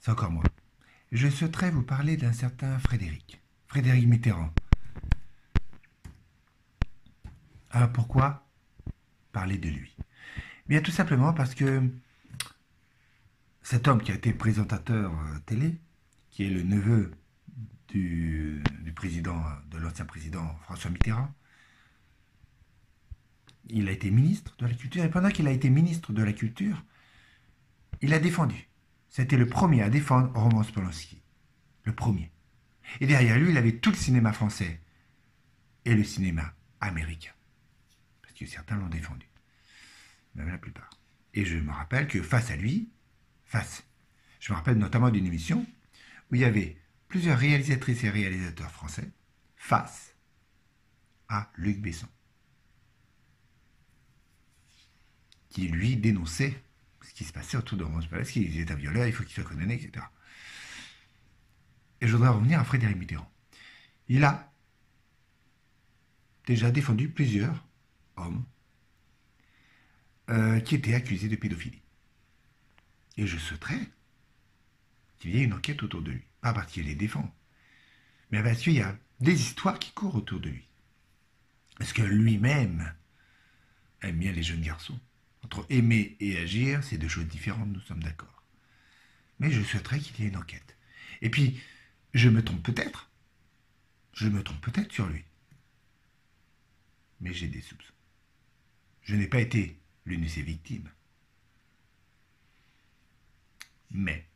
c'est encore moi. Je souhaiterais vous parler d'un certain Frédéric Mitterrand. Alors pourquoi parler de lui? Bien tout simplement parce que cet homme qui a été présentateur télé, qui est le neveu du président, de l'ancien président François Mitterrand, il a été ministre de la Culture, et pendant qu'il a été ministre de la Culture, il a défendu. C'était le premier à défendre Roman Polanski. Le premier. Et derrière lui, il avait tout le cinéma français et le cinéma américain. Parce que certains l'ont défendu. Même la plupart. Et je me rappelle que face à lui, je me rappelle notamment d'une émission où il y avait plusieurs réalisatrices et réalisateurs français face à Luc Besson, qui lui dénonçait ce qui se passait autour de Roman Polanski. Il était un violeur, il faut qu'il soit condamné, etc. Et je voudrais revenir à Frédéric Mitterrand. Il a déjà défendu plusieurs hommes qui étaient accusés de pédophilie. Et je souhaiterais qu'il y ait une enquête autour de lui. Pas parce qu'il les défend, mais parce qu'il y a des histoires qui courent autour de lui. Parce que lui-même aime bien les jeunes garçons. Entre aimer et agir, c'est deux choses différentes, nous sommes d'accord. Mais je souhaiterais qu'il y ait une enquête. Et puis, je me trompe peut-être sur lui. Mais j'ai des soupçons. Je n'ai pas été l'une de ses victimes. Mais,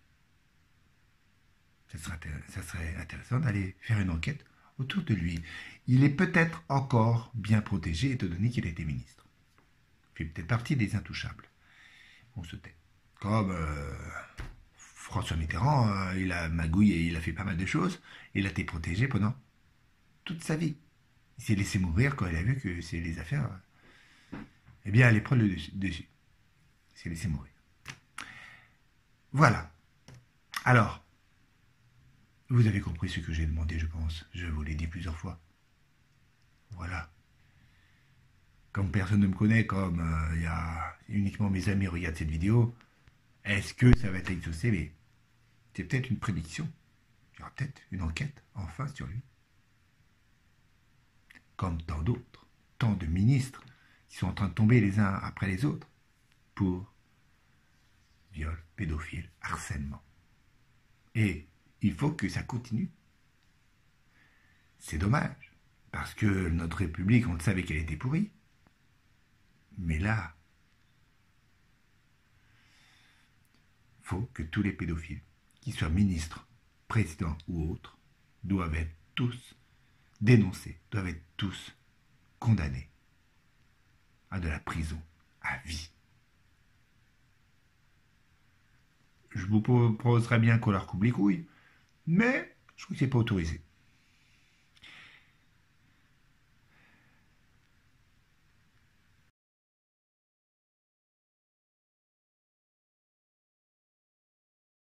ça serait intéressant d'aller faire une enquête autour de lui. Il est peut-être encore bien protégé étant donné qu'il a été ministre. Il fait peut-être partie des intouchables. On se tait. Comme François Mitterrand, il a magouillé et il a fait pas mal de choses. Il a été protégé pendant toute sa vie. Il s'est laissé mourir quand il a vu que c'est les affaires, eh bien, allaient prendre le dessus. Il s'est laissé mourir. Voilà. Alors, vous avez compris ce que j'ai demandé, je pense. Je vous l'ai dit plusieurs fois. Voilà. Comme personne ne me connaît, comme il y a uniquement mes amis regardent cette vidéo, est-ce que ça va être exaucé? Mais c'est peut-être une prédiction. Il y aura peut-être une enquête, enfin, sur lui. Comme tant d'autres, tant de ministres qui sont en train de tomber les uns après les autres pour viol, pédophile, harcèlement. Et il faut que ça continue. C'est dommage, parce que notre République, on le savait qu'elle était pourrie. Mais là, il faut que tous les pédophiles, qu'ils soient ministres, présidents ou autres, doivent être tous dénoncés, doivent être tous condamnés à de la prison à vie. Je vous proposerais bien qu'on leur coupe les couilles, mais je trouve que c'est pas autorisé.